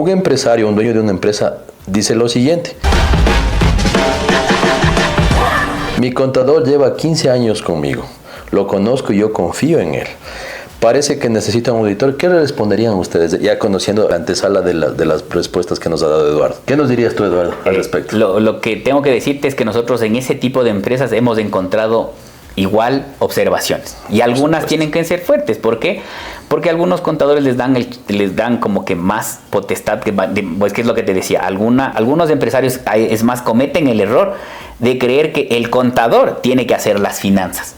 Un empresario, un dueño de una empresa, dice lo siguiente. Mi contador lleva 15 años conmigo. Lo conozco y yo confío en él. Parece que necesita un auditor. ¿Qué le responderían ustedes, ya conociendo la antesala de las respuestas que nos ha dado Eduardo? ¿Qué nos dirías tú, Eduardo, al respecto? Lo que tengo que decirte es que nosotros en ese tipo de empresas hemos encontrado igual observaciones. Y algunas tienen que ser fuertes. ¿Por qué? Porque algunos contadores les dan como que más potestad, pues que es lo que te decía. Algunos empresarios, es más, cometen el error de creer que el contador tiene que hacer las finanzas.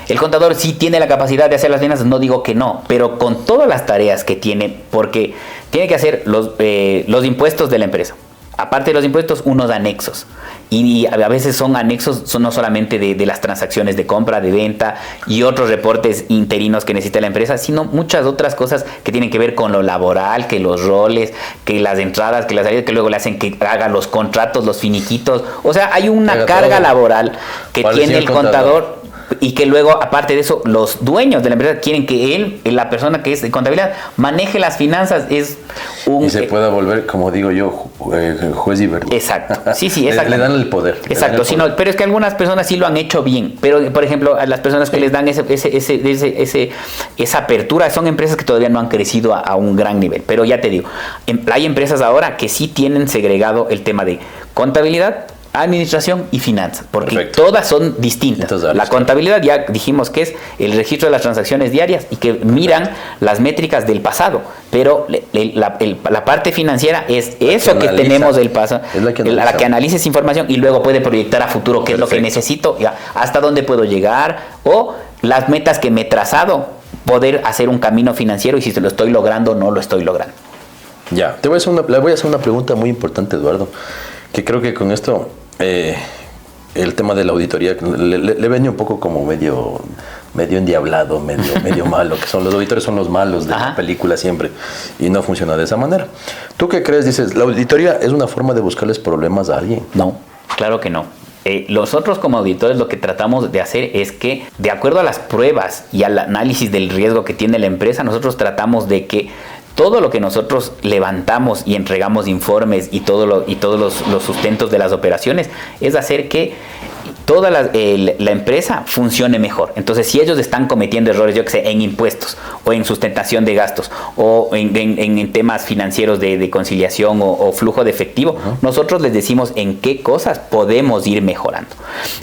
El contador sí tiene la capacidad de hacer las finanzas, no digo que no, pero con todas las tareas que tiene, porque tiene que hacer los impuestos de la empresa. Aparte de los impuestos, unos anexos. Y a veces son anexos, son no solamente de las transacciones de compra, de venta y otros reportes interinos que necesita la empresa, sino muchas otras cosas que tienen que ver con lo laboral, que los roles, que las entradas, que las salidas, que luego le hacen que haga los contratos, los finiquitos. O sea, hay una carga laboral que tiene el contador. Y que luego, aparte de eso, los dueños de la empresa quieren que la persona que es de contabilidad, maneje las finanzas. Y se pueda volver, como digo yo, juez y verdugo. Exacto. Sí, exacto. Le dan el poder. Exacto. Pero es que algunas personas sí lo han hecho bien. Pero, por ejemplo, a las personas que les dan esa apertura, son empresas que todavía no han crecido a un gran nivel. Pero ya te digo, hay empresas ahora que sí tienen segregado el tema de contabilidad, administración y finanzas, porque todas son distintas. Entonces, la contabilidad ya dijimos que es el registro de las transacciones diarias y que miran las métricas del pasado, pero la parte financiera es eso que tenemos del pasado, la que analiza esa información y luego puede proyectar a futuro qué es lo que necesito, hasta dónde puedo llegar, o las metas que me he trazado, poder hacer un camino financiero y si se lo estoy logrando o no lo estoy logrando. Ya, le voy a hacer una pregunta muy importante, Eduardo, que creo que con esto el tema de la auditoría le venía un poco como medio endiablado, medio malo, que son los auditores son los malos de la película siempre, y no funciona de esa manera. ¿Tú qué crees? Dices, ¿la auditoría es una forma de buscarles problemas a alguien? No, claro que no. Nosotros como auditores lo que tratamos de hacer es que, de acuerdo a las pruebas y al análisis del riesgo que tiene la empresa, nosotros tratamos de que todo lo que nosotros levantamos y entregamos informes y todos los sustentos de las operaciones es hacer que toda la empresa funcione mejor. Entonces, si ellos están cometiendo errores, yo que sé, en impuestos o en sustentación de gastos o en temas financieros de conciliación o flujo de efectivo, nosotros les decimos en qué cosas podemos ir mejorando.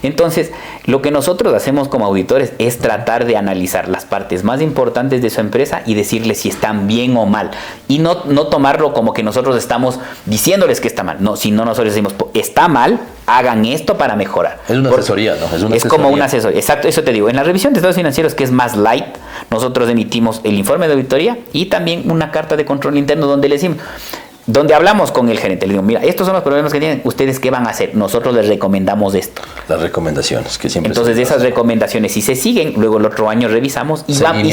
Entonces, lo que nosotros hacemos como auditores es tratar de analizar las partes más importantes de su empresa y decirles si están bien o mal. Y no tomarlo como que nosotros estamos diciéndoles que está mal. No, sino nosotros decimos, está mal, hagan esto para mejorar. Es una asesoría, ¿no? Es como una asesoría. Exacto, eso te digo. En la revisión de estados financieros, que es más light, nosotros emitimos el informe de auditoría y también una carta de control interno donde hablamos con el gerente. Le digo, mira, estos son los problemas que tienen. ¿Ustedes qué van a hacer? Nosotros les recomendamos esto. Las recomendaciones que siempre. Entonces, esas recomendaciones, si se siguen, luego el otro año revisamos y se ven.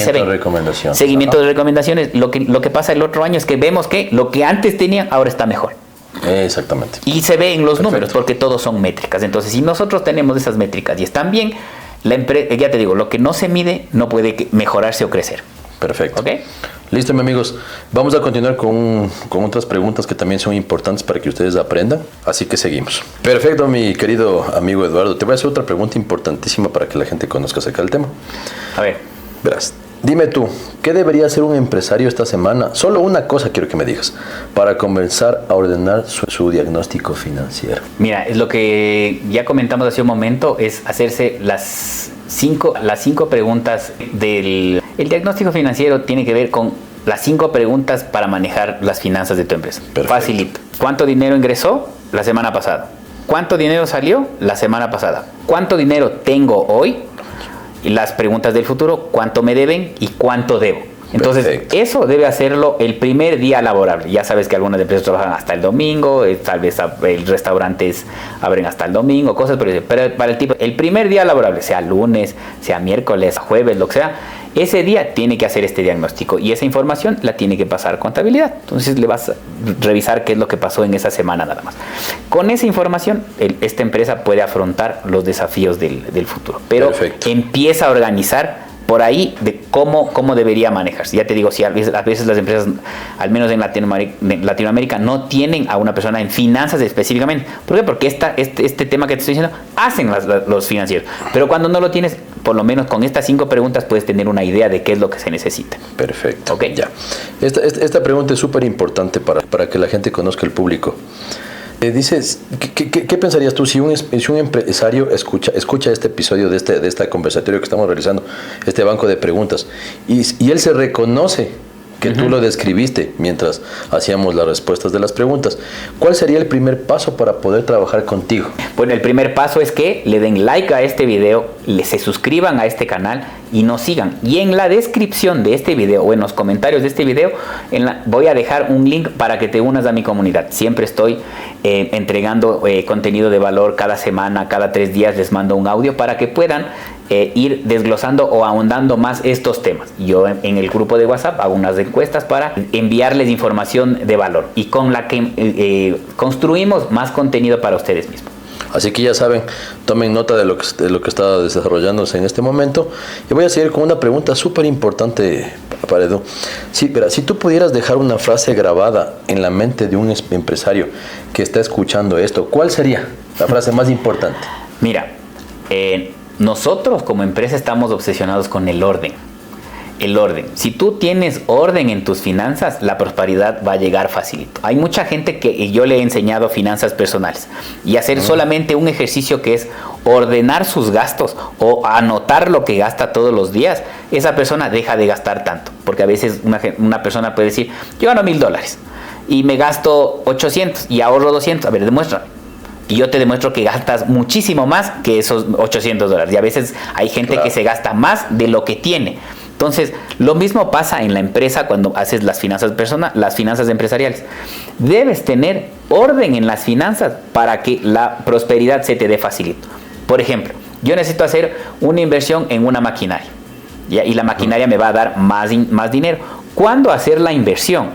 Seguimiento de recomendaciones. Lo que pasa el otro año es que vemos que lo que antes tenían ahora está mejor. Exactamente. Y se ve en los números, porque todos son métricas. Entonces, si nosotros tenemos esas métricas y están bien, la empresa, ya te digo, lo que no se mide no puede mejorarse o crecer. Perfecto. ¿Ok? Listo, mis amigos. Vamos a continuar con otras preguntas que también son importantes para que ustedes aprendan. Así que seguimos. Perfecto, mi querido amigo Eduardo. Te voy a hacer otra pregunta importantísima para que la gente conozca acerca del tema. A ver. Verás. Dime tú, ¿qué debería hacer un empresario esta semana? Solo una cosa quiero que me digas, para comenzar a ordenar su diagnóstico financiero. Mira, es lo que ya comentamos hace un momento, es hacerse las cinco preguntas del... El diagnóstico financiero tiene que ver con las 5 preguntas para manejar las finanzas de tu empresa. Perfecto. Facilito. ¿Cuánto dinero ingresó la semana pasada? ¿Cuánto dinero salió la semana pasada? ¿Cuánto dinero tengo hoy? Y las preguntas del futuro, ¿cuánto me deben y cuánto debo? Entonces, eso debe hacerlo el primer día laborable. Ya sabes que algunas empresas trabajan hasta el domingo, tal vez restaurantes abren hasta el domingo, cosas por eso. Pero para el primer día laborable, sea lunes, sea miércoles, jueves, lo que sea, ese día tiene que hacer este diagnóstico y esa información la tiene que pasar a contabilidad. Entonces le vas a revisar qué es lo que pasó en esa semana nada más. Con esa información, esta empresa puede afrontar los desafíos del futuro. Pero empieza a organizar por ahí de cómo debería manejarse. Ya te digo, si a veces las empresas, al menos en Latinoamérica, no tienen a una persona en finanzas específicamente. ¿Por qué? Porque este tema que te estoy diciendo hacen los financieros. Pero cuando no lo tienes, por lo menos con estas 5 preguntas puedes tener una idea de qué es lo que se necesita. Perfecto. Ok. Ya. Esta pregunta es súper importante para que la gente conozca el público. Dices, ¿qué pensarías tú si un empresario escucha este episodio de este conversatorio que estamos realizando, este banco de preguntas, y él se reconoce que tú lo describiste mientras hacíamos las respuestas de las preguntas? ¿Cuál sería el primer paso para poder trabajar contigo? Bueno, el primer paso es que le den like a este video, se suscriban a este canal y nos sigan. Y en la descripción de este video o en los comentarios de este video voy a dejar un link para que te unas a mi comunidad. Siempre estoy entregando contenido de valor cada semana, cada 3 días les mando un audio para que puedan ir desglosando o ahondando más estos temas. Yo en el grupo de WhatsApp hago unas encuestas para enviarles información de valor y con la que construimos más contenido para ustedes mismos. Así que ya saben, tomen nota de lo que está desarrollándose en este momento. Y voy a seguir con una pregunta súper importante para Edu. Sí, pero si tú pudieras dejar una frase grabada en la mente de un empresario que está escuchando esto, ¿cuál sería la frase más importante? Mira, nosotros como empresa estamos obsesionados con el orden. El orden. Si tú tienes orden en tus finanzas, la prosperidad va a llegar facilito. Hay mucha gente que yo le he enseñado finanzas personales y hacer solamente un ejercicio que es ordenar sus gastos o anotar lo que gasta todos los días. Esa persona deja de gastar tanto, porque a veces una persona puede decir, yo gano $1,000 y me gasto 800 y ahorro 200. A ver, demuéstrame. Y yo te demuestro que gastas muchísimo más que esos $800. Y a veces hay gente que se gasta más de lo que tiene. Entonces, lo mismo pasa en la empresa cuando haces las finanzas empresariales. Debes tener orden en las finanzas para que la prosperidad se te dé facilito. Por ejemplo, yo necesito hacer una inversión en una maquinaria, ¿ya? Y la maquinaria me va a dar más dinero. ¿Cuándo hacer la inversión?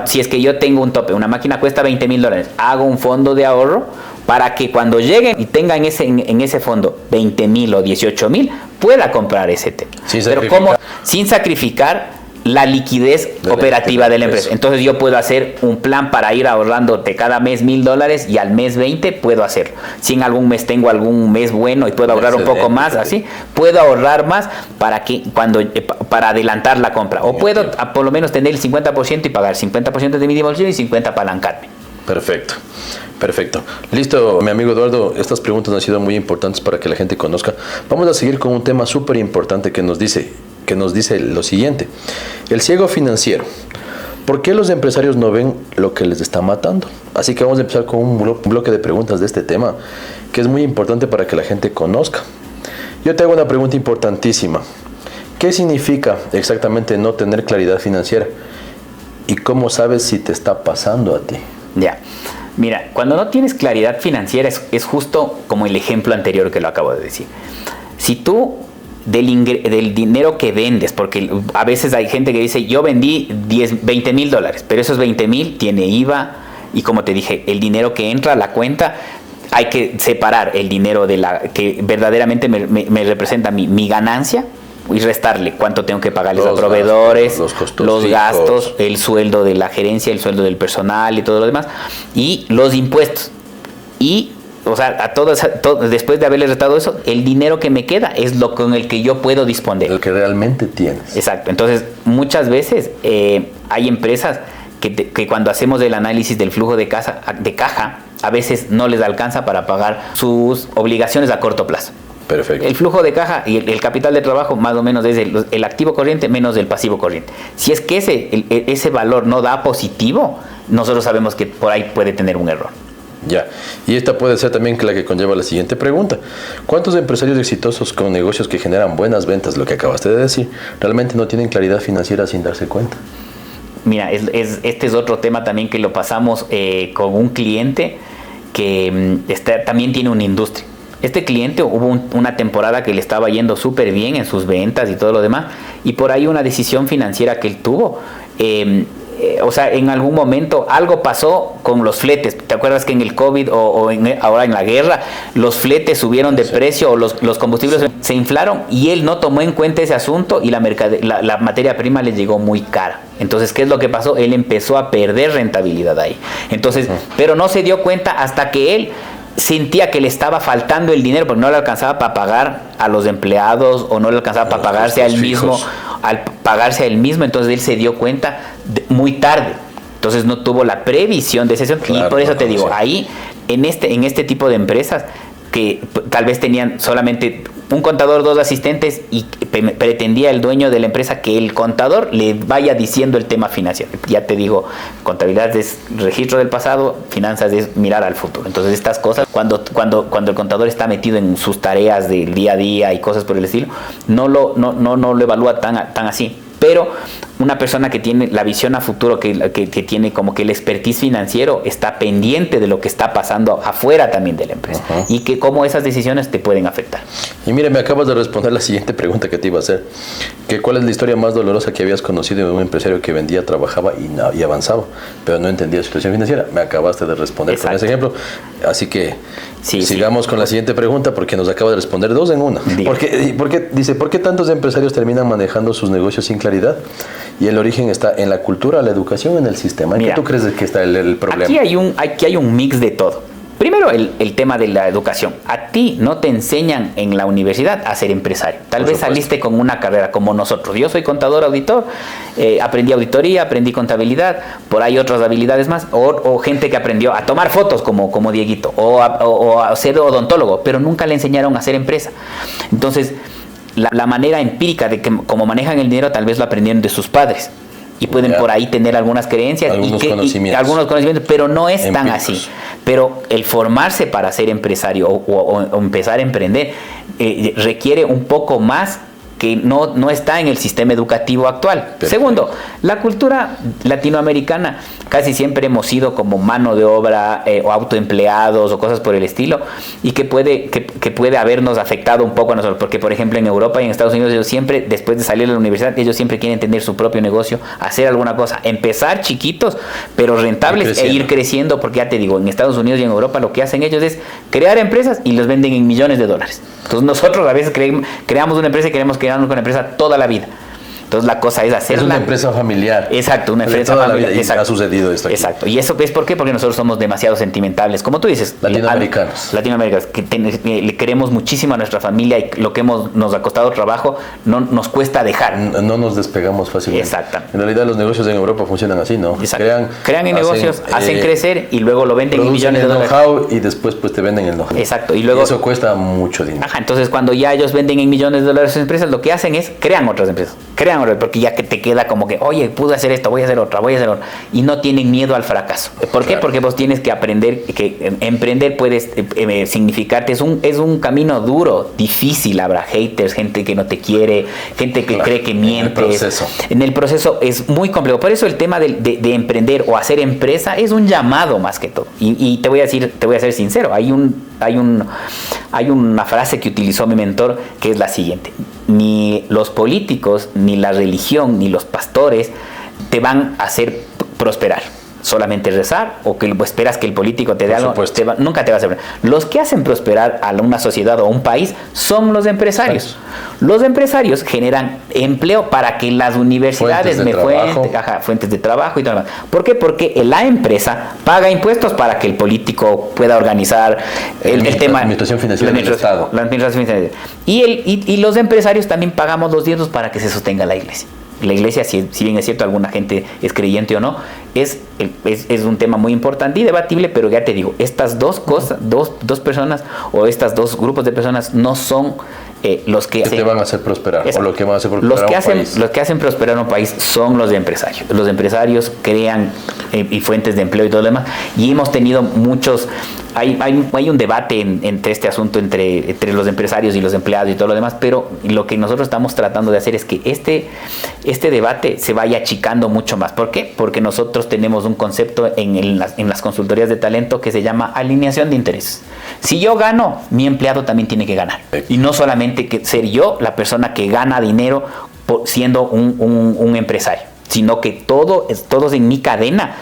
Si es que yo tengo un tope, una máquina cuesta $20,000, hago un fondo de ahorro para que cuando lleguen y tengan en ese fondo 20,000 o 18,000, pueda comprar ese tema. Pero ¿cómo? Sin sacrificar la liquidez operativa de la empresa. Entonces yo puedo hacer un plan para ir ahorrándote cada mes $1,000 y al mes 20 puedo hacerlo. Si en algún mes tengo algún mes bueno y puedo ahorrar un poco más, así puedo ahorrar más para adelantar la compra. O puedo por lo menos tener el 50% y pagar 50% de mi bolsillo y 50% apalancarme. Perfecto. Listo, mi amigo Eduardo, estas preguntas han sido muy importantes para que la gente conozca. Vamos a seguir con un tema súper importante que nos dice lo siguiente. El ciego financiero. ¿Por qué los empresarios no ven lo que les está matando? Así que vamos a empezar con un bloque de preguntas de este tema, que es muy importante para que la gente conozca. Yo te hago una pregunta importantísima. ¿Qué significa exactamente no tener claridad financiera? ¿Y cómo sabes si te está pasando a ti? Ya. Mira, cuando no tienes claridad financiera es justo como el ejemplo anterior que lo acabo de decir. Si tú del dinero que vendes, porque a veces hay gente que dice, yo vendí $20,000, pero esos 20,000 tiene IVA y como te dije, el dinero que entra a la cuenta, hay que separar el dinero que verdaderamente me representa mi ganancia y restarle cuánto tengo que pagarles a proveedores, los gastos, el sueldo de la gerencia, el sueldo del personal y todo lo demás, y los impuestos. Y, o sea, después de haberles restado eso, el dinero que me queda es lo con el que yo puedo disponer. El que realmente tienes. Exacto. Entonces, muchas veces hay empresas que cuando hacemos el análisis del flujo de caja, a veces no les alcanza para pagar sus obligaciones a corto plazo. Perfecto. El flujo de caja y el capital de trabajo más o menos es el activo corriente menos el pasivo corriente. Si es que ese valor no da positivo, nosotros sabemos que por ahí puede tener un error. Ya, y esta puede ser también la que conlleva la siguiente pregunta. ¿Cuántos empresarios exitosos con negocios que generan buenas ventas, lo que acabaste de decir, realmente no tienen claridad financiera sin darse cuenta? Mira, este es otro tema también que lo pasamos con un cliente que también tiene una industria. Este cliente hubo una temporada que le estaba yendo súper bien en sus ventas y todo lo demás, y por ahí una decisión financiera que él tuvo o sea, en algún momento algo pasó con los fletes. ¿Te acuerdas que en el COVID ahora en la guerra los fletes subieron de precio o los combustibles se inflaron y él no tomó en cuenta ese asunto y la materia prima le llegó muy cara? Entonces, ¿qué es lo que pasó? Él empezó a perder rentabilidad ahí. Entonces, pero no se dio cuenta hasta que él sentía que le estaba faltando el dinero porque no le alcanzaba para pagar a los empleados o no le alcanzaba para pagarse a él mismo. Al pagarse a él mismo, entonces él se dio cuenta muy tarde. Entonces no tuvo la previsión de ese. Claro, y por eso te digo, ahí, en este tipo de empresas que tal vez tenían solamente un contador, 2 asistentes y pretendía el dueño de la empresa que el contador le vaya diciendo el tema financiero. Ya te digo, contabilidad es registro del pasado, finanzas es mirar al futuro. Entonces estas cosas, cuando el contador está metido en sus tareas del día a día y cosas por el estilo, no lo evalúa tan así. Pero una persona que tiene la visión a futuro, que tiene como que el expertise financiero, está pendiente de lo que está pasando afuera también de la empresa. Y que cómo esas decisiones te pueden afectar. Y mire, me acabas de responder la siguiente pregunta que te iba a hacer. ¿Cuál es la historia más dolorosa que habías conocido de un empresario que vendía, trabajaba y avanzaba, pero no entendía la situación financiera? Me acabaste de responder. Exacto. Con ese ejemplo. Así que sigamos con la siguiente pregunta, porque nos acaba de responder 2 en 1. ¿Por qué tantos empresarios terminan manejando sus negocios sin claridad? Y el origen está en la cultura, la educación, en el sistema. ¿En qué tú crees que está el problema? Aquí hay un mix de todo. Primero, el tema de la educación. A ti no te enseñan en la universidad a ser empresario. Tal vez saliste con una carrera como nosotros. Yo soy contador, auditor, aprendí auditoría, aprendí contabilidad, por ahí otras habilidades más, o gente que aprendió a tomar fotos como Dieguito, o a ser odontólogo, pero nunca le enseñaron a hacer empresa. Entonces, la manera empírica de cómo manejan el dinero tal vez lo aprendieron de sus padres. Y pueden por ahí tener algunas creencias algunos conocimientos, pero no es tan así. Pero el formarse para ser empresario o empezar a emprender requiere un poco más que no está en el sistema educativo actual. Perfecto. Segundo, la cultura latinoamericana, casi siempre hemos sido como mano de obra o autoempleados o cosas por el estilo, y que puede habernos afectado un poco a nosotros, porque por ejemplo en Europa y en Estados Unidos ellos siempre, después de salir de la universidad, ellos siempre quieren tener su propio negocio, hacer alguna cosa, empezar chiquitos, pero rentables e ir creciendo, porque ya te digo, en Estados Unidos y en Europa lo que hacen ellos es crear empresas y los venden en millones de dólares. Entonces nosotros a veces creamos una empresa y queremos quedarnos con la empresa toda la vida. Entonces la cosa es hacerla. Es una empresa familiar. Exacto, una empresa familiar. Y ha sucedido esto aquí. Exacto. ¿Y eso es por qué? Porque nosotros somos demasiado sentimentales. Como tú dices. Latinoamericanos, que le queremos muchísimo a nuestra familia y lo que nos ha costado trabajo no nos cuesta dejar. No nos despegamos fácilmente. Exacto. En realidad los negocios en Europa funcionan así, ¿no? Exacto. Crean negocios, hacen crecer y luego lo venden en millones de dólares. Know-how y después pues te venden el know-how. Exacto. Y eso cuesta mucho dinero. Entonces cuando ya ellos venden en millones de dólares sus empresas, lo que hacen es crean otras empresas. Porque ya que te queda como que, oye, pude hacer esto, voy a hacer otra. Y no tienen miedo al fracaso. ¿Por qué? Porque vos tienes que aprender que emprender puedes significarte, es un camino duro, difícil. Habrá haters, gente que no te quiere, gente que cree que mientes. En el proceso es muy complejo. Por eso el tema de emprender o hacer empresa es un llamado más que todo. Y te voy a ser sincero, hay una frase que utilizó mi mentor que es la siguiente: ni los políticos, ni la religión, ni los pastores te van a hacer prosperar. Solamente rezar o que esperas que el político te dé algo, nunca te va a hacer. Los que hacen prosperar a una sociedad o un país son los empresarios. Los empresarios generan empleo para que las universidades fuentes de trabajo y todo lo demás. ¿Por qué? Porque la empresa paga impuestos para que el político pueda organizar el tema. La administración financiera del Estado. La administración financiera. Y los empresarios también pagamos los diezmos para que se sostenga la iglesia. La iglesia, si bien es cierto, alguna gente es creyente o no, es un tema muy importante y debatible, pero ya te digo, estas dos cosas, dos personas o estos dos grupos de personas no son los que te van a hacer prosperar o lo que van a hacer prosperar los que hacen prosperar un país son los empresarios. Los empresarios crean y fuentes de empleo y todo lo demás, y hemos tenido muchos. Hay un debate entre este asunto entre los empresarios y los empleados y todo lo demás, pero lo que nosotros estamos tratando de hacer es que este debate se vaya achicando mucho más. ¿Por qué? Porque nosotros tenemos un concepto en las consultorías de talento que se llama alineación de intereses. Si yo gano, mi empleado también tiene que ganar. Y no solamente que ser yo la persona que gana dinero siendo un empresario, sino que todos en mi cadena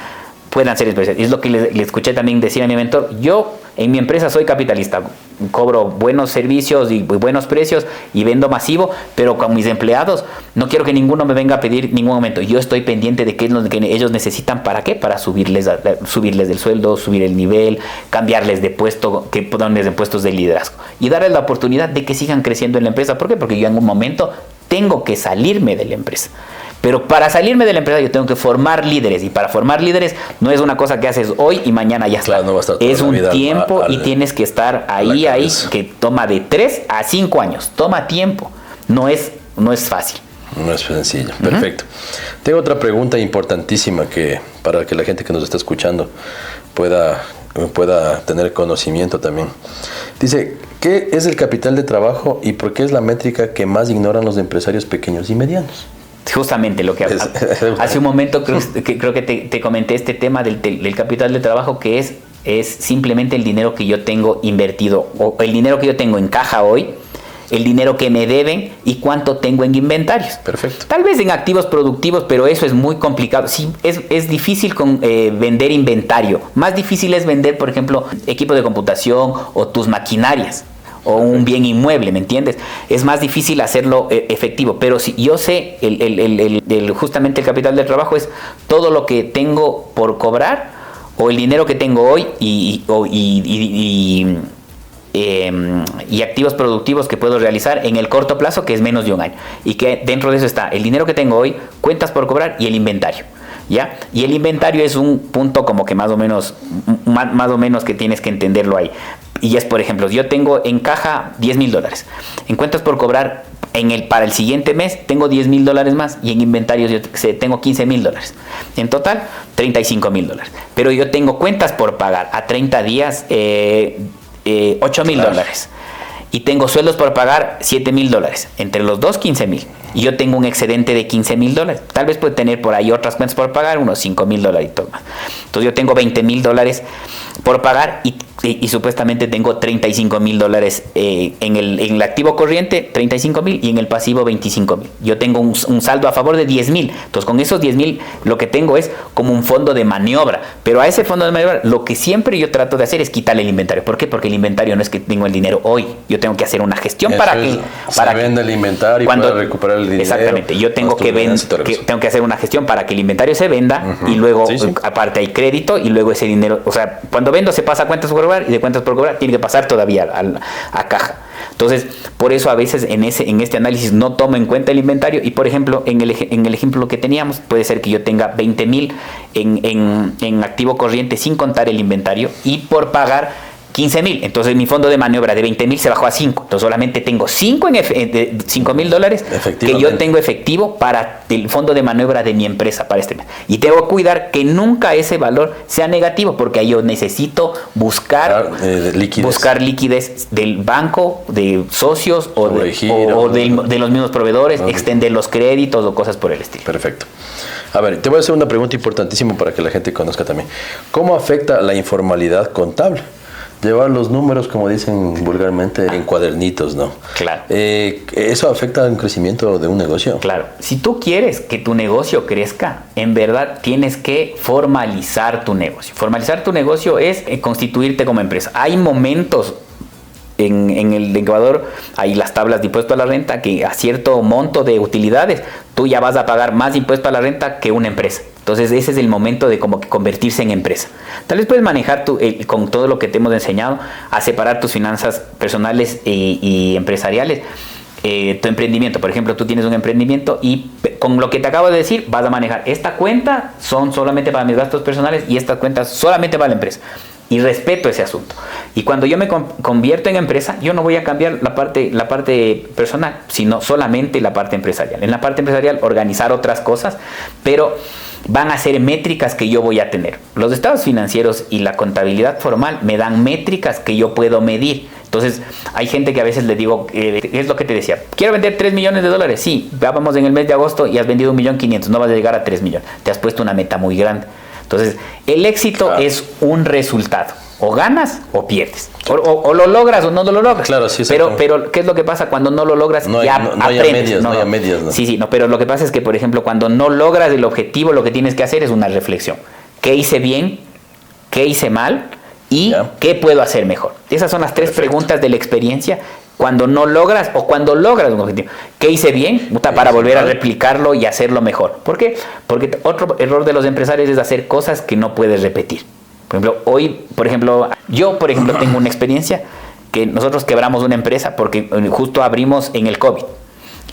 puedan ser empresarios. Es lo que le escuché también decir a mi mentor. Yo en mi empresa soy capitalista, cobro buenos servicios y buenos precios y vendo masivo, pero con mis empleados no quiero que ninguno me venga a pedir ningún aumento. Yo estoy pendiente de qué es lo que ellos necesitan. ¿Para qué? Para subirles del sueldo, subir el nivel, cambiarles de puesto, que ponerles en puestos de liderazgo y darles la oportunidad de que sigan creciendo en la empresa. ¿Por qué? Porque yo en un momento tengo que salirme de la empresa. Pero para salirme de la empresa yo tengo que formar líderes, y para formar líderes no es una cosa que haces hoy y mañana ya está. Claro, no va a estar es un tiempo y tienes que estar ahí, que toma de 3 a 5 años. Toma tiempo. No es fácil. No es sencillo. Perfecto. Tengo otra pregunta importantísima para que la gente que nos está escuchando pueda tener conocimiento también. Dice, ¿qué es el capital de trabajo y por qué es la métrica que más ignoran los empresarios pequeños y medianos? Justamente lo que hace un momento creo que te comenté este tema del capital de trabajo, que es simplemente el dinero que yo tengo invertido, o el dinero que yo tengo en caja hoy, el dinero que me deben y cuánto tengo en inventarios. Perfecto. Tal vez en activos productivos, pero eso es muy complicado. Sí, es difícil vender inventario. Más difícil es vender, por ejemplo, equipo de computación o tus maquinarias, o un bien inmueble, ¿me entiendes? Es más difícil hacerlo efectivo, pero si yo sé, justamente el capital del trabajo es todo lo que tengo por cobrar, o el dinero que tengo hoy y activos productivos que puedo realizar en el corto plazo, que es menos de un año, y que dentro de eso está el dinero que tengo hoy, cuentas por cobrar y el inventario. ¿Ya? Y el inventario es un punto como que más o menos que tienes que entenderlo ahí. Y es, por ejemplo, yo tengo en caja $10,000. En cuentas por cobrar, para el siguiente mes tengo $10,000 más, y en inventarios yo tengo $15,000. En total, $35,000. Pero yo tengo cuentas por pagar a 30 días, $8,000. Y tengo sueldos por pagar $7,000. Entre los dos, $15,000. Y yo tengo un excedente de $15,000. Tal vez puede tener por ahí otras cuentas por pagar, unos $5,000 más. Entonces yo tengo $20,000 por pagar y supuestamente tengo $35,000 en el activo corriente, 35,000, y en el pasivo 25,000. Yo tengo un saldo a favor de 10,000. Entonces con esos 10,000 lo que tengo es como un fondo de maniobra. Pero a ese fondo de maniobra lo que siempre yo trato de hacer es quitarle el inventario. ¿Por qué? Porque el inventario no es que tengo el dinero hoy. Yo tengo que hacer una gestión para que venda el inventario y pueda recuperar el dinero. Exactamente. Yo tengo tengo que hacer una gestión para que el inventario se venda, y luego aparte hay crédito, y luego ese dinero, o sea, cuando vendo se pasa a cuentas por cobrar, y de cuentas por cobrar tiene que pasar todavía a caja. Entonces, por eso a veces en este análisis no tomo en cuenta el inventario. Y por ejemplo, en el ejemplo que teníamos, puede ser que yo tenga 20,000 en activo corriente sin contar el inventario, y por pagar 15,000. Entonces mi fondo de maniobra de 20,000 se bajó a 5. Entonces solamente tengo $5,000 que yo tengo efectivo para el fondo de maniobra de mi empresa para este mes. Y tengo que cuidar que nunca ese valor sea negativo, porque ahí yo necesito buscar liquidez del banco, de socios o de los mismos proveedores, extender los créditos o cosas por el estilo. Perfecto. A ver, te voy a hacer una pregunta importantísima para que la gente conozca también. ¿Cómo afecta la informalidad contable? Llevar los números, como dicen vulgarmente, en cuadernitos, ¿no? Claro. ¿Eso afecta al crecimiento de un negocio? Claro. Si tú quieres que tu negocio crezca, en verdad tienes que formalizar tu negocio. Formalizar tu negocio es constituirte como empresa. Hay momentos en el Ecuador, hay las tablas de impuesto a la renta, que a cierto monto de utilidades tú ya vas a pagar más impuesto a la renta que una empresa. Entonces ese es el momento de como que convertirse en empresa. Tal vez puedes manejar con todo lo que te hemos enseñado a separar tus finanzas personales y empresariales. Tu emprendimiento, por ejemplo, tú tienes un emprendimiento y con lo que te acabo de decir vas a manejar esta cuenta son solamente para mis gastos personales y esta cuenta solamente para la empresa. Y respeto ese asunto. Y cuando yo me convierto en empresa, yo no voy a cambiar la parte personal, sino solamente la parte empresarial. En la parte empresarial organizar otras cosas, pero van a ser métricas que yo voy a tener. Los estados financieros y la contabilidad formal me dan métricas que yo puedo medir. Entonces, hay gente que a veces le digo, es lo que te decía, quiero vender $3 millones. Sí, vamos en el mes de agosto y has vendido 1.500.000, no vas a llegar a 3 millones. Te has puesto una meta muy grande. Entonces, el éxito es un resultado. O ganas o pierdes. O lo logras o no lo logras. Claro, sí, pero ¿qué es lo que pasa cuando no lo logras? No hay a medias, no hay a medias. No. Sí, pero lo que pasa es que, por ejemplo, cuando no logras el objetivo, lo que tienes que hacer es una reflexión. ¿Qué hice bien? ¿Qué hice mal? ¿Y qué puedo hacer mejor? Esas son las 3 preguntas de la experiencia. Cuando no logras o cuando logras un objetivo. ¿Qué hice bien? Para volver a replicarlo y hacerlo mejor. ¿Por qué? Porque otro error de los empresarios es hacer cosas que no puedes repetir. Por ejemplo, yo tengo una experiencia que nosotros quebramos una empresa porque justo abrimos en el COVID.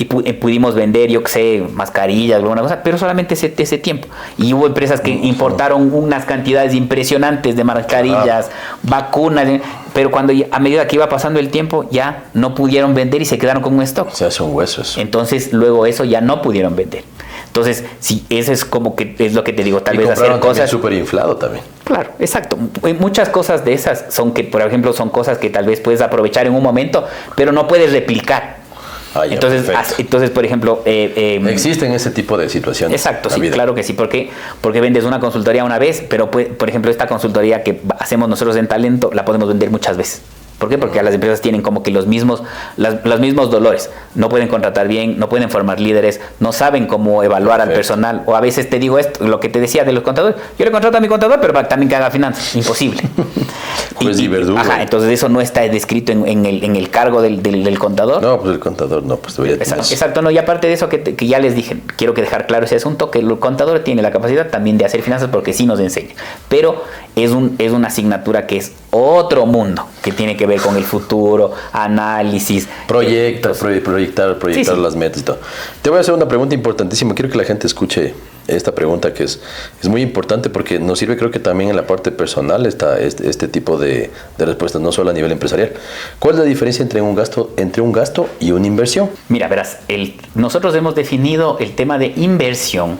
Y pudimos vender, yo qué sé, mascarillas, alguna cosa, pero solamente ese tiempo. Y hubo empresas que importaron unas cantidades impresionantes de mascarillas, vacunas, pero a medida que iba pasando el tiempo ya no pudieron vender y se quedaron con un stock. Se hacen huesos. Entonces luego eso ya no pudieron vender. Entonces, sí, eso es como que es lo que te digo, tal vez hacer cosas súper inflado también. Claro, exacto. Muchas cosas de esas por ejemplo, son cosas que tal vez puedes aprovechar en un momento, pero no puedes replicar. Entonces, por ejemplo... existen ese tipo de situaciones. Exacto, sí, claro que sí. Porque vendes una consultoría una vez, pero por ejemplo, esta consultoría que hacemos nosotros en Talento, la podemos vender muchas veces. ¿Por qué? Porque las empresas tienen como que los mismos dolores. No pueden contratar bien, no pueden formar líderes, no saben cómo evaluar al personal. O a veces te digo esto, lo que te decía de los contadores. Yo le contrato a mi contador, pero también que haga finanzas. Imposible. Pues y verdugo. Entonces eso no está descrito en el cargo del contador. No, pues el contador no, pues debería tener. Exacto, no. Y aparte de eso que ya les dije, quiero dejar claro ese asunto, que el contador tiene la capacidad también de hacer finanzas porque sí nos enseña. Pero es una asignatura que es otro mundo, que tiene que ver con el futuro, análisis. Proyectar sí. Las metas y todo. Te voy a hacer una pregunta importantísima. Quiero que la gente escuche esta pregunta que es muy importante porque nos sirve, creo que también en la parte personal está este tipo de respuestas, no solo a nivel empresarial. ¿Cuál es la diferencia entre un gasto y una inversión? Mira, verás, nosotros hemos definido el tema de inversión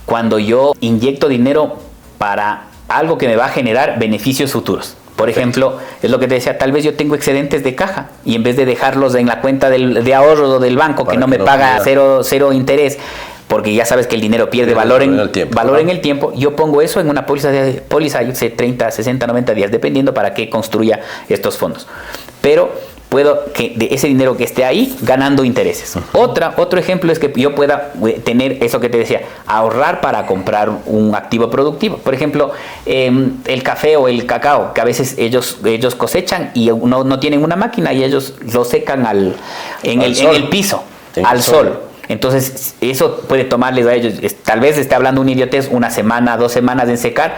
cuando yo inyecto dinero para algo que me va a generar beneficios futuros. Por ejemplo, es lo que te decía, tal vez yo tengo excedentes de caja y en vez de dejarlos en la cuenta de ahorro del banco que no me paga cero interés, porque ya sabes que el dinero pierde valor en el tiempo, yo pongo eso en una póliza, yo sé, 30, 60, 90 días, dependiendo para qué construya estos fondos. Pero puedo que de ese dinero que esté ahí ganando intereses. Otro ejemplo es que yo pueda tener eso que te decía, ahorrar para comprar un activo productivo. Por ejemplo, el café o el cacao, que a veces ellos cosechan y no tienen una máquina y ellos lo secan en el piso, al sol. Entonces, eso puede tomarles a ellos, tal vez esté hablando un idiotez, 1 semana, 2 semanas en secar,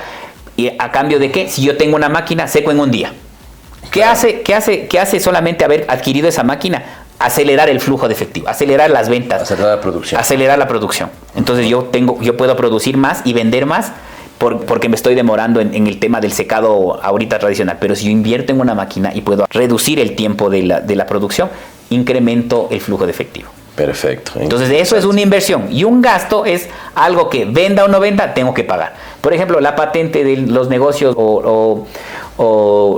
y a cambio de que si yo tengo una máquina, seco en un día. ¿Qué hace solamente haber adquirido esa máquina? Acelerar el flujo de efectivo, acelerar las ventas. Acelerar la producción. Entonces yo puedo producir más y vender más porque me estoy demorando en el tema del secado ahorita tradicional. Pero si yo invierto en una máquina y puedo reducir el tiempo de la producción, incremento el flujo de efectivo. Perfecto. Entonces eso es una inversión. Y un gasto es algo que venda o no venda, tengo que pagar. Por ejemplo, la patente de los negocios o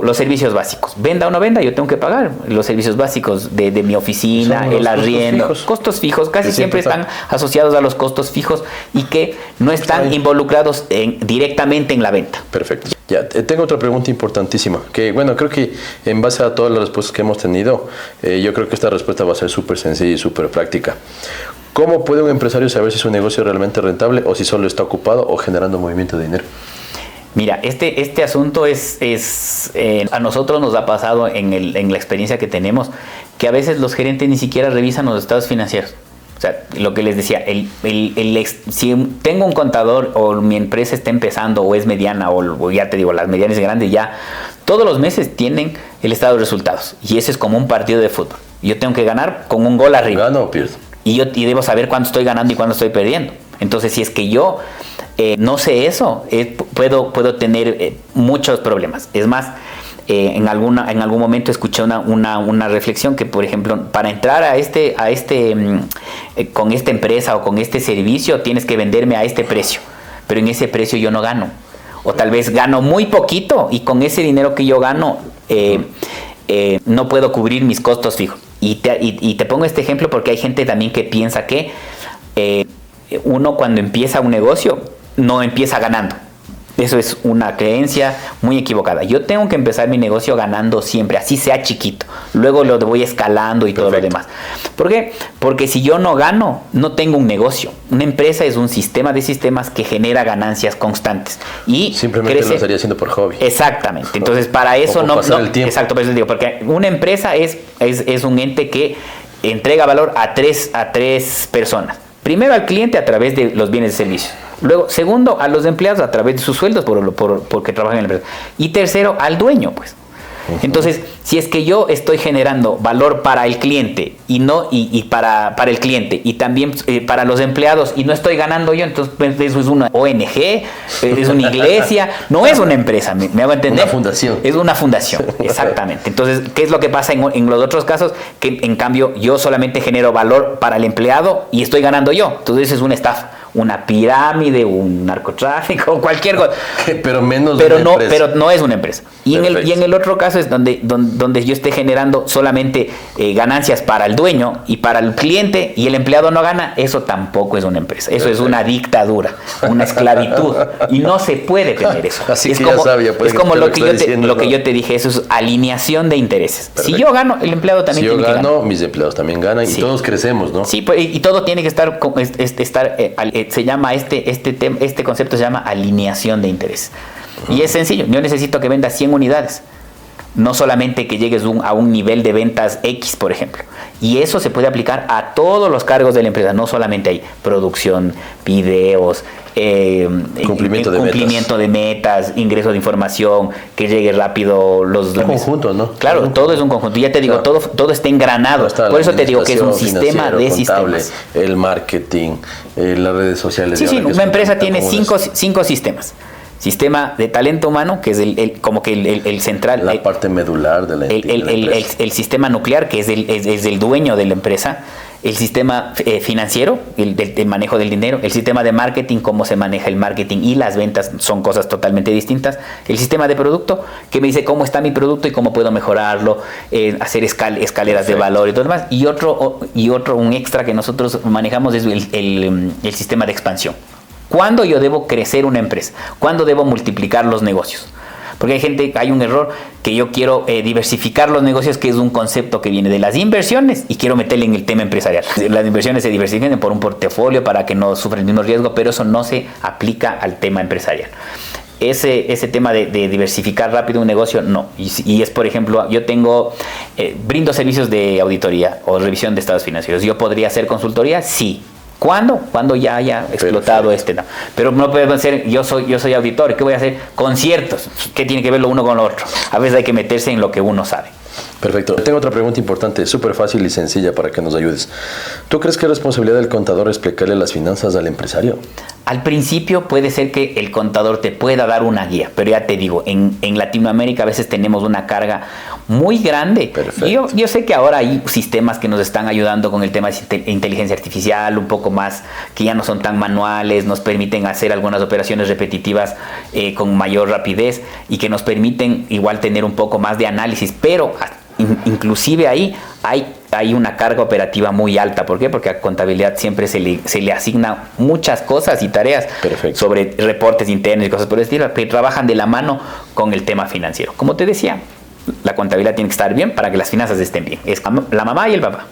los servicios básicos. Venda o no venda, yo tengo que pagar los servicios básicos de mi oficina, el arriendo. Costos fijos, casi siempre están asociados a los costos fijos y que no están involucrados directamente en la venta. Perfecto. Ya, tengo otra pregunta importantísima, que bueno, creo que en base a todas las respuestas que hemos tenido, yo creo que esta respuesta va a ser súper sencilla y súper práctica. ¿Cómo puede un empresario saber si su negocio es realmente rentable o si solo está ocupado o generando movimiento de dinero? Mira, este asunto a nosotros nos ha pasado en la experiencia que tenemos, que a veces los gerentes ni siquiera revisan los estados financieros. O sea, lo que les decía, si tengo un contador o mi empresa está empezando o es mediana o ya te digo, las medianas y grandes ya, todos los meses tienen el estado de resultados. Y ese es como un partido de fútbol. Yo tengo que ganar con un gol arriba. ¿Gano o pierdo? Y debo saber cuándo estoy ganando y cuándo estoy perdiendo. Entonces, si es que yo no sé eso, puedo tener muchos problemas. Es más, en algún momento escuché una reflexión que, por ejemplo, para entrar con esta empresa o con este servicio tienes que venderme a este precio, pero en ese precio yo no gano, o tal vez gano muy poquito y con ese dinero que yo gano no puedo cubrir mis costos fijos. Y te pongo este ejemplo porque hay gente también que piensa que uno cuando empieza un negocio no empieza ganando. Eso es una creencia muy equivocada. Yo tengo que empezar mi negocio ganando siempre, así sea chiquito. Luego lo voy escalando y todo lo demás. ¿Por qué? Porque si yo no gano, no tengo un negocio. Una empresa es un sistema de sistemas que genera ganancias constantes. Y simplemente lo estaría haciendo por hobby. Exactamente. Entonces, para eso no... el tiempo. Exacto, por eso digo, porque una empresa es un ente que entrega valor a tres personas. Primero al cliente a través de los bienes y servicios. Luego, segundo, a los empleados a través de sus sueldos porque trabajan en la empresa. Y tercero, al dueño, pues. Entonces, si es que yo estoy generando valor para el cliente y para el cliente y también para los empleados y no estoy ganando yo, entonces eso es una ONG, es una iglesia, no es una empresa, ¿me hago entender? Una fundación. Es una fundación, exactamente. Entonces, ¿qué es lo que pasa en los otros casos? Que en cambio yo solamente genero valor para el empleado y estoy ganando yo. Entonces es una estafa, una pirámide, un narcotráfico, cualquier cosa. Pero menos pero no es una empresa. Y en el otro caso es donde yo esté generando solamente ganancias para el dueño y para el cliente y el empleado no gana, eso tampoco es una empresa. Eso es una dictadura, una esclavitud. Y no se puede tener eso. Así es que como, ya sabía, es como lo que yo te dije, eso es alineación de intereses. Perfecto. Si yo gano, el empleado también tiene que ganar. Si yo gano, mis empleados también ganan y todos crecemos, ¿no? Sí, pues, y todo tiene que estar se llama este concepto se llama alineación de intereses. Y es sencillo, yo necesito que vendas 100 unidades. No solamente que llegues a un nivel de ventas X, por ejemplo. Y eso se puede aplicar a todos los cargos de la empresa, no solamente hay producción, videos, cumplimiento de metas, ingreso de información, que llegue rápido los... Un conjunto, ¿no? Claro, todo es un conjunto. Ya te digo, todo está engranado. Por eso te digo que es un sistema de sistemas. El marketing, las redes sociales. Sí, una empresa tiene cinco sistemas. Sistema de talento humano, que es el central. La parte medular de la empresa. El sistema nuclear, que es el dueño de la empresa. El sistema financiero, el manejo del dinero. El sistema de marketing, cómo se maneja el marketing y las ventas son cosas totalmente distintas. El sistema de producto, que me dice cómo está mi producto y cómo puedo mejorarlo, hacer escaleras de valor y todo lo demás. Y otro, un extra que nosotros manejamos es el sistema de expansión. ¿Cuándo yo debo crecer una empresa? ¿Cuándo debo multiplicar los negocios? Porque hay un error que yo quiero diversificar los negocios, que es un concepto que viene de las inversiones y quiero meterle en el tema empresarial. Las inversiones se diversifican por un portafolio para que no sufran el mismo riesgo, pero eso no se aplica al tema empresarial. Ese tema de diversificar rápido un negocio, no. Y es, por ejemplo, yo brindo servicios de auditoría o revisión de estados financieros. ¿Yo podría hacer consultoría? Sí. ¿Cuándo? Cuando ya haya explotado Pero no puede ser, yo soy auditor, ¿qué voy a hacer? Conciertos. ¿Qué tiene que ver lo uno con lo otro? A veces hay que meterse en lo que uno sabe. Perfecto. Tengo otra pregunta importante, súper fácil y sencilla para que nos ayudes. ¿Tú crees que es responsabilidad del contador explicarle las finanzas al empresario? Al principio puede ser que el contador te pueda dar una guía, pero ya te digo, en Latinoamérica a veces tenemos una carga muy grande. Perfecto. Yo sé que ahora hay sistemas que nos están ayudando con el tema de inteligencia artificial, un poco más, que ya no son tan manuales, nos permiten hacer algunas operaciones repetitivas con mayor rapidez y que nos permiten igual tener un poco más de análisis, pero inclusive ahí hay una carga operativa muy alta. ¿Por qué? Porque a contabilidad siempre se le asigna muchas cosas y tareas sobre reportes internos y cosas por el estilo, que trabajan de la mano con el tema financiero. Como te decía, la contabilidad tiene que estar bien para que las finanzas estén bien. Es la mamá y el papá.